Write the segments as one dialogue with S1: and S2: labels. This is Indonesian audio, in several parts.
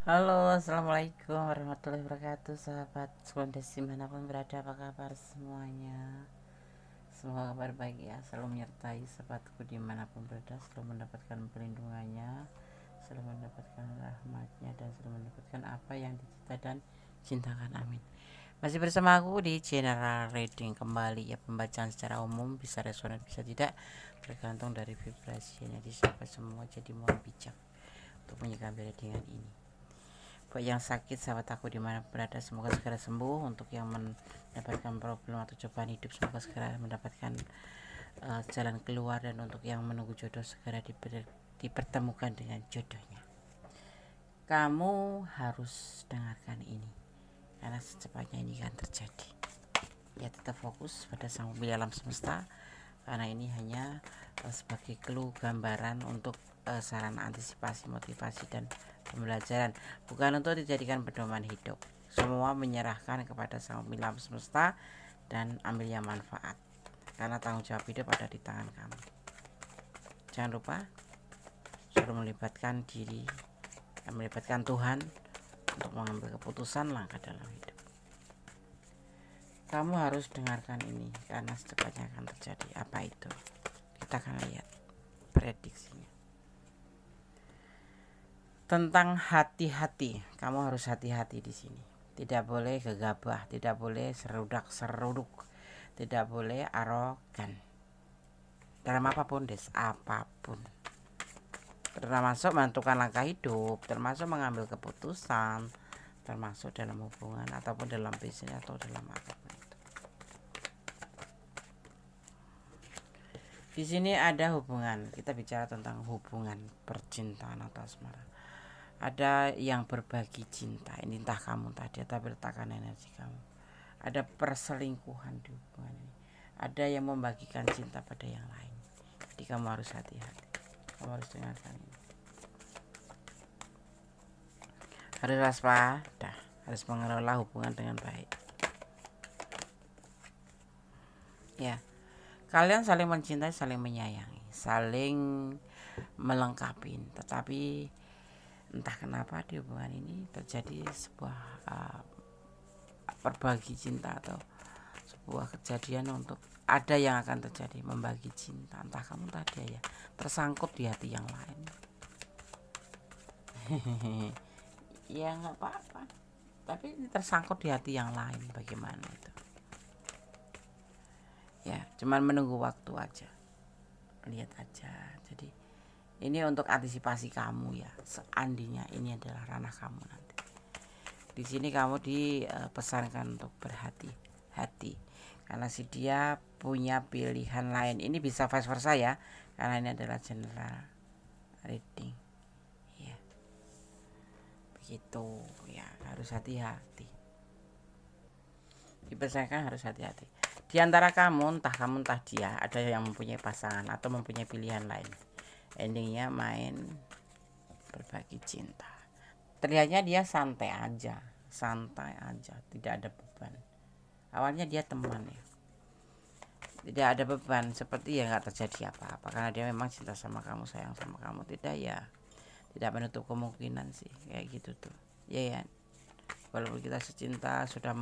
S1: Halo, assalamualaikum warahmatullahi wabarakatuh, sahabat Skondes dimanapun berada, apa kabar semuanya? Semoga kabar baik ya, selalu menyertai sahabatku dimanapun berada, selalu mendapatkan perlindungannya, selalu mendapatkan rahmatnya, dan selalu mendapatkan apa yang dicita dan cintakan, amin. Masih bersama aku di general reading kembali ya, pembacaan secara umum, bisa resonan bisa tidak, tergantung dari vibrasinya di sahabat semua, jadi mohon bijak untuk menyikapi readingan ini. Buat yang sakit sahabat aku dimana berada, semoga segera sembuh. Untuk yang mendapatkan problem atau cobaan hidup, semoga segera mendapatkan jalan keluar. Dan untuk yang menunggu jodoh, segera dipertemukan dengan jodohnya. Kamu harus dengarkan ini, karena secepatnya ini akan terjadi. Ya, tetap fokus pada sang pemilik alam semesta, karena ini hanya sebagai clue gambaran untuk saran antisipasi, motivasi, dan pembelajaran, bukan untuk dijadikan pedoman hidup. Semua menyerahkan kepada sang pemilik alam semesta dan ambil yang manfaat, karena tanggung jawab hidup ada di tangan kamu. Jangan lupa selalu melibatkan diri dan melibatkan Tuhan untuk mengambil keputusan langkah dalam hidup. Kamu harus dengarkan ini, karena secepatnya akan terjadi. Apa itu? Kita akan lihat prediksinya. Tentang hati-hati, kamu harus hati-hati di sini. Tidak boleh gegabah, tidak boleh serudak-seruduk, tidak boleh arogan. Dalam apapun, apapun. Termasuk menentukan langkah hidup, termasuk mengambil keputusan, termasuk dalam hubungan ataupun dalam bisnis atau dalam apapun itu. Di sini ada hubungan. Kita bicara tentang hubungan percintaan atau asmara. Ada yang berbagi cinta, ini entah kamu entah dia, tapi letakkan energi kamu. Ada perselingkuhan di hubungan ini. Ada yang membagikan cinta pada yang lain. Jadi kamu harus hati-hati. Kamu harus dengarkan ini. Harus waspada, harus mengelola hubungan dengan baik. Ya, kalian saling mencintai, saling menyayangi, saling melengkapi. Tetapi entah kenapa di hubungan ini terjadi sebuah berbagi cinta atau sebuah kejadian untuk ada yang akan terjadi membagi cinta, entah kamu entah dia ya, tersangkut di hati yang lain. Ya nggak apa-apa, tapi ini tersangkut di hati yang lain, bagaimana itu ya, cuman menunggu waktu aja, lihat aja. Jadi ini untuk antisipasi kamu ya, seandainya ini adalah ranah kamu nanti. Di sini kamu dipesankan untuk berhati-hati, karena si dia punya pilihan lain. Ini bisa vice versa ya, karena ini adalah general reading ya, begitu ya. Harus hati-hati, dipesankan harus hati-hati. Di antara kamu entah dia, ada yang mempunyai pasangan atau mempunyai pilihan lain. Endingnya main berbagi cinta. Terlihatnya dia santai aja, tidak ada beban. Awalnya dia teman ya, tidak ada beban, seperti ya nggak terjadi apa-apa, karena dia memang cinta sama kamu, sayang sama kamu. Tidak ya, tidak menutup kemungkinan sih kayak gitu tuh ya ya. Walaupun kita secinta sudah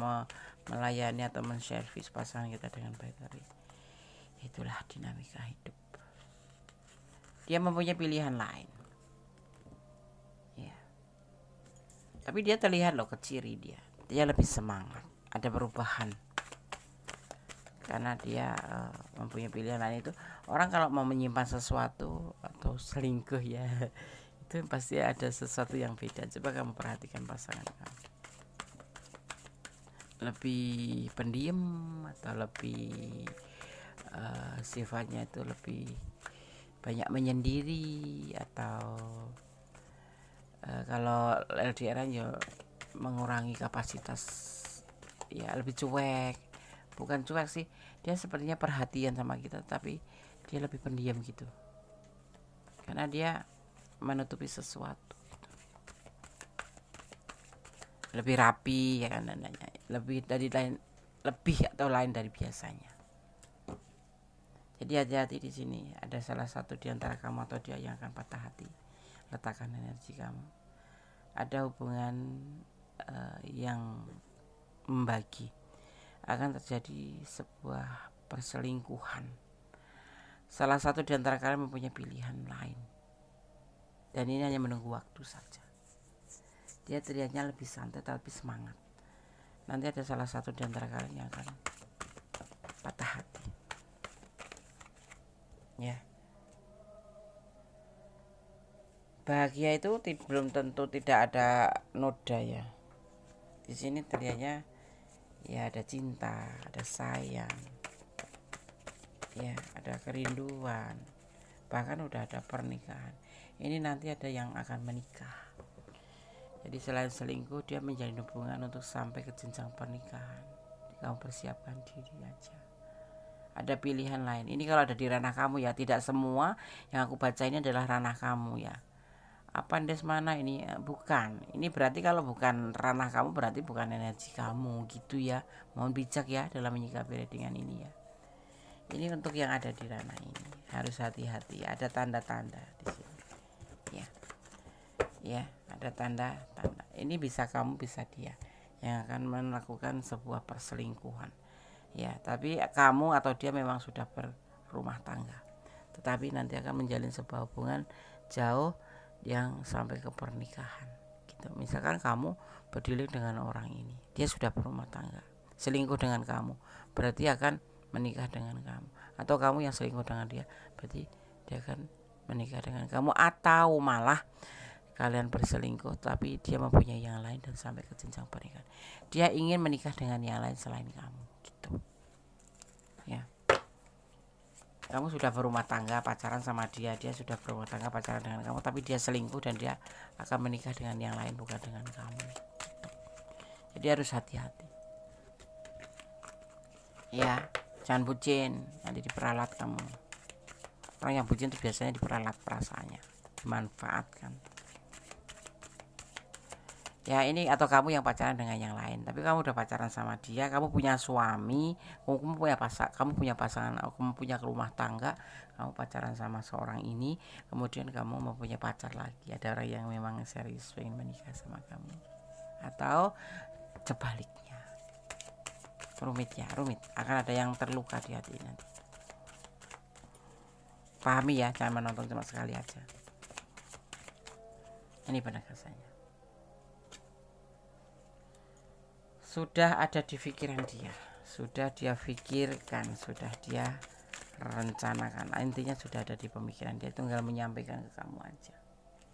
S1: melayani atau menservis pasangan kita dengan baik, tapi itulah dinamika hidup. Dia mempunyai pilihan lain ya, tapi dia terlihat loh, ke ciri dia lebih semangat, ada perubahan, karena dia mempunyai pilihan lain. Itu orang kalau mau menyimpan sesuatu atau selingkuh ya, itu pasti ada sesuatu yang beda. Coba kamu perhatikan pasangan kamu, lebih pendiam atau lebih sifatnya itu lebih banyak menyendiri, atau kalau LDR ya mengurangi kapasitas ya, lebih cuek. Bukan cuek sih, dia sepertinya perhatian sama kita, tapi dia lebih pendiam gitu, karena dia menutupi sesuatu gitu. Lebih rapi ya kan, nanya lebih dari lain, lebih atau lain dari biasanya. Jadi hati-hati di sini, ada salah satu di antara kamu atau dia yang akan patah hati. Letakkan energi kamu. ada hubungan yang membagi, akan terjadi sebuah perselingkuhan. Salah satu di antara kalian mempunyai pilihan lain, dan ini hanya menunggu waktu saja. Dia terlihatnya lebih santai tapi semangat. Nanti ada salah satu di antara kalian yang akan patah hati, ya. Bahagia itu belum tentu tidak ada noda ya. Di sini terlihatnya ya ada cinta, ada sayang, ya ada kerinduan, bahkan udah ada pernikahan. Ini nanti ada yang akan menikah. Jadi selain selingkuh, dia menjalin hubungan untuk sampai ke jenjang pernikahan. Kamu persiapkan diri aja. Ada pilihan lain. Ini kalau ada di ranah kamu ya, tidak semua yang aku baca ini adalah ranah kamu ya. Apa Desmana ini? Bukan. Ini berarti kalau bukan ranah kamu berarti bukan energi kamu gitu ya. Mohon bijak ya dalam menyikapi readingan ini ya. Ini untuk yang ada di ranah ini. Harus hati-hati. Ada tanda-tanda di sini. Ya. Ya, ada tanda-tanda. Ini bisa kamu, bisa dia yang akan melakukan sebuah perselingkuhan. Ya, tapi kamu atau dia memang sudah berumah tangga. Tetapi nanti akan menjalin sebuah hubungan jauh yang sampai ke pernikahan gitu. Misalkan kamu berdialog dengan orang ini, dia sudah berumah tangga, selingkuh dengan kamu, berarti akan menikah dengan kamu. Atau kamu yang selingkuh dengan dia, berarti dia akan menikah dengan kamu. Atau malah kalian berselingkuh tapi dia mempunyai yang lain dan sampai ke jenjang pernikahan. Dia ingin menikah dengan yang lain selain kamu gitu ya. Kamu sudah berumah tangga, pacaran sama dia, dia sudah berumah tangga, pacaran dengan kamu, tapi dia selingkuh dan dia akan menikah dengan yang lain bukan dengan kamu gitu. Jadi harus hati-hati ya, jangan bucin, nanti diperalat kamu. Orang yang bucin itu biasanya diperalat perasaannya, dimanfaatkan ya. Ini atau kamu yang pacaran dengan yang lain, tapi kamu udah pacaran sama dia, kamu punya suami, kamu punya pasangan, kamu punya rumah tangga, kamu pacaran sama seorang ini, kemudian kamu mempunyai pacar lagi, ada orang yang memang serius pengen menikah sama kamu. Atau sebaliknya, rumit, akan ada yang terluka di hati nanti. Pahami ya, jangan menonton cuma sekali aja. Ini penegasannya. Sudah ada di pikiran dia, sudah dia pikirkan, sudah dia rencanakan. Intinya sudah ada di pemikiran dia, tinggal menyampaikan ke kamu aja.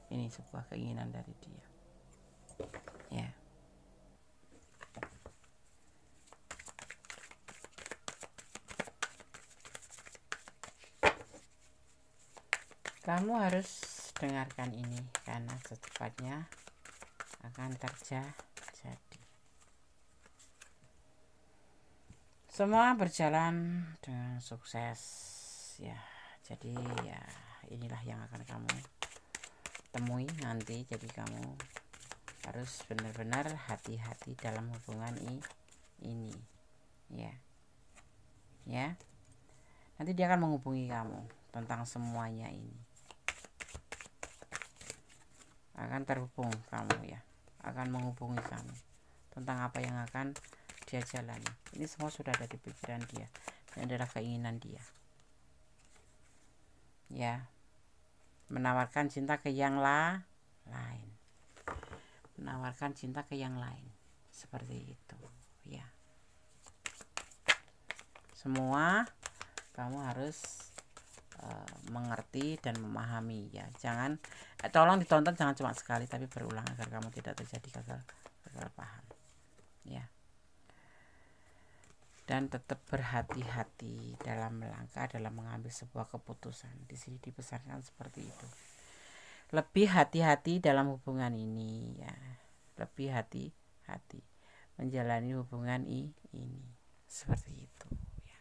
S1: Ini sebuah keinginan dari dia ya. Kamu harus dengarkan ini karena secepatnya akan terjadi. Semua berjalan dengan sukses ya. Jadi ya inilah yang akan kamu temui nanti. Jadi kamu harus benar-benar hati-hati dalam hubungan ini ya. Nanti dia akan menghubungi kamu tentang semuanya ini. Akan terhubung kamu ya, akan menghubungi kamu tentang apa yang akan dia jalani. Ini semua sudah ada di pikiran dia, ini adalah keinginan dia ya. Menawarkan cinta ke yang lain, menawarkan cinta ke yang lain, seperti itu ya. Semua kamu harus mengerti dan memahami ya. Jangan tolong ditonton, jangan cuma sekali tapi berulang agar kamu tidak terjadi gagal paham ya. Dan tetap berhati-hati dalam melangkah, dalam mengambil sebuah keputusan. Di sini dipesankan seperti itu. Lebih hati-hati dalam hubungan ini ya. Lebih hati-hati menjalani hubungan ini. Seperti itu ya.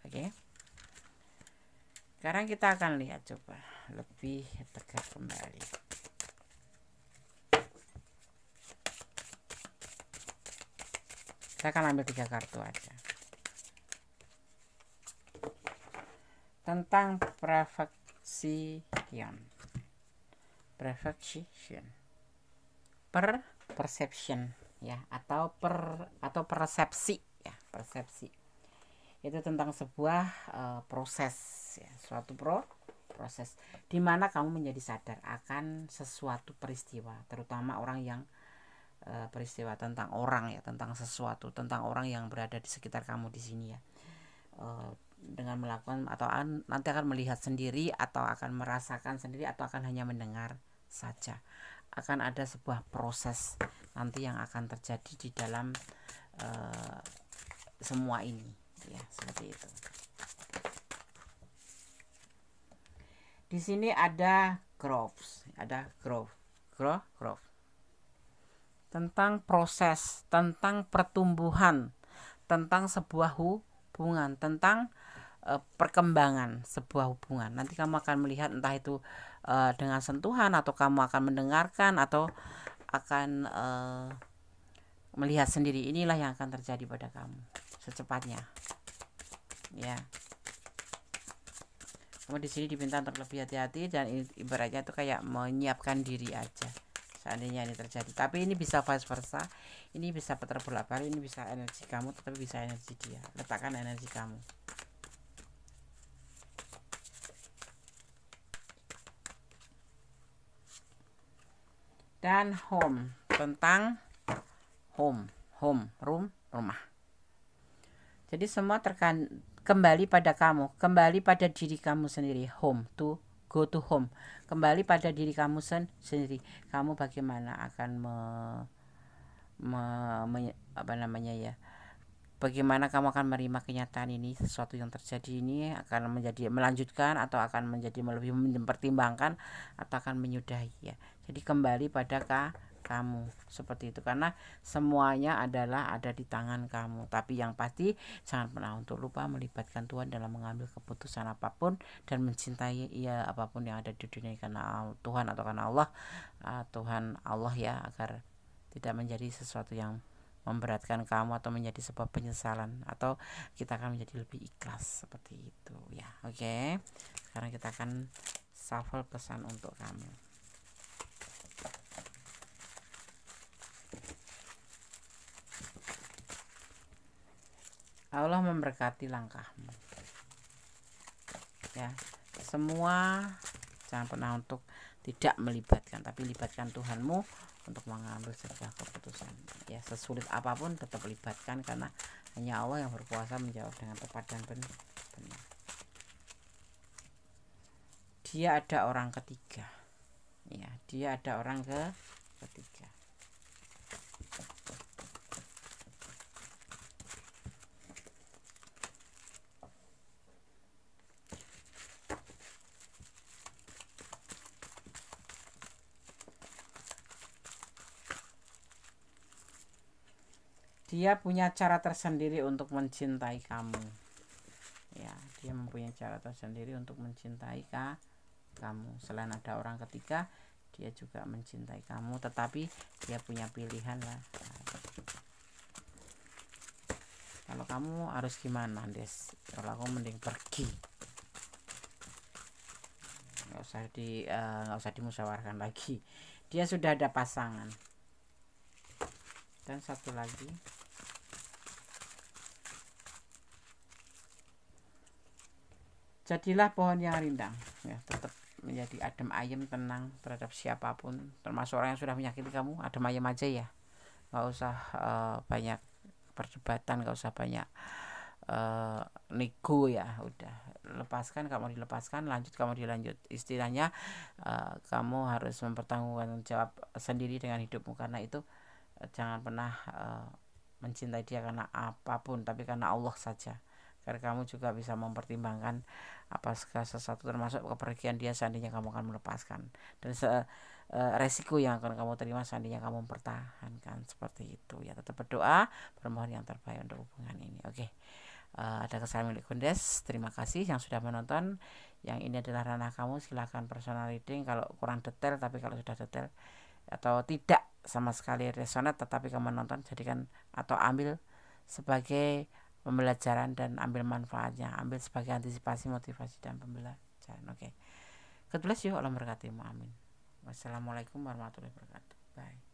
S1: Oke. Sekarang kita akan lihat coba lebih tegak kembali. Kita akan ambil 3 kartu aja. Tentang perfection. perception ya, atau persepsi ya, persepsi itu tentang sebuah proses ya, suatu proses di mana kamu menjadi sadar akan sesuatu peristiwa, terutama orang yang peristiwa tentang orang ya, tentang sesuatu, tentang orang yang berada di sekitar kamu di sini ya. Dengan melakukan atau nanti akan melihat sendiri, atau akan merasakan sendiri, atau akan hanya mendengar saja, akan ada sebuah proses nanti yang akan terjadi di dalam semua ini ya, seperti itu. Di sini ada growth tentang proses, tentang pertumbuhan, tentang sebuah hubungan, tentang perkembangan sebuah hubungan. Nanti kamu akan melihat entah itu dengan sentuhan, atau kamu akan mendengarkan, atau akan melihat sendiri. Inilah yang akan terjadi pada kamu secepatnya ya. Kamu di sini diminta untuk lebih hati-hati, dan ibaratnya itu kayak menyiapkan diri aja seandainya ini terjadi. Tapi ini bisa vice versa, ini bisa terbolak-balik, ini bisa energi kamu, tetapi bisa energi dia. Letakkan energi kamu. Dan home, tentang rumah. Jadi semua kembali pada kamu, kembali pada diri kamu sendiri. Go to home, kembali pada diri kamu sendiri. Kamu bagaimana akan bagaimana kamu akan menerima kenyataan ini, sesuatu yang terjadi ini akan menjadi melanjutkan, atau akan menjadi lebih mempertimbangkan, atau akan menyudahi ya. Jadi kembali pada kamu seperti itu, karena semuanya adalah ada di tangan kamu. Tapi yang pasti jangan pernah untuk lupa melibatkan Tuhan dalam mengambil keputusan apapun, dan mencintai ya apapun yang ada di dunia karena Tuhan, atau karena Allah, Tuhan Allah ya, agar tidak menjadi sesuatu yang memberatkan kamu atau menjadi sebuah penyesalan, atau kita akan menjadi lebih ikhlas seperti itu ya. Oke, sekarang kita akan shuffle pesan untuk kamu. Allah memberkati langkahmu ya. Semua jangan pernah untuk tidak melibatkan, tapi libatkan Tuhanmu untuk mengambil sebuah keputusan ya. Sesulit apapun tetap libatkan, karena hanya Allah yang berkuasa menjawab dengan tepat dan benar. Dia ada orang ketiga ya, dia ada orang ketiga. Dia punya cara tersendiri untuk mencintai kamu ya. Dia mempunyai cara tersendiri untuk mencintai kamu. Selain ada orang ketiga, dia juga mencintai kamu, tetapi dia punya pilihan lah. Kalau kamu harus gimana, Des? Kalau aku mending pergi, nggak usah dimusyawarahkan lagi. Dia sudah ada pasangan. Dan satu lagi, jadilah pohon yang rindang ya, tetap menjadi adem ayem, tenang terhadap siapapun, termasuk orang yang sudah menyakiti kamu. Adem ayem aja ya, nggak usah banyak perdebatan, nggak usah banyak nego ya. Udah lepaskan, kamu dilepaskan, lanjut kamu dilanjut. Istilahnya kamu harus mempertanggungjawab jawab sendiri dengan hidupmu. Karena itu jangan pernah mencintai dia karena apapun, tapi karena Allah saja. Karena kamu juga bisa mempertimbangkan apa sesuatu, termasuk kepergian dia seandainya kamu akan melepaskan, dan resiko yang akan kamu terima seandainya kamu mempertahankan. Seperti itu ya. Tetap berdoa, bermohon yang terbaik untuk hubungan ini. Oke. Ada kesalahan milik Kundes. Terima kasih yang sudah menonton. Yang ini adalah ranah kamu, silahkan personal reading kalau kurang detail. Tapi kalau sudah detail atau tidak sama sekali resonate, tetapi kamu menonton, jadikan atau ambil sebagai pembelajaran dan ambil manfaatnya, ambil sebagai antisipasi, motivasi, dan pembelajaran. Oke. God bless you. Allah memberkatimu. Amin. Wassalamualaikum warahmatullahi wabarakatuh. Bye.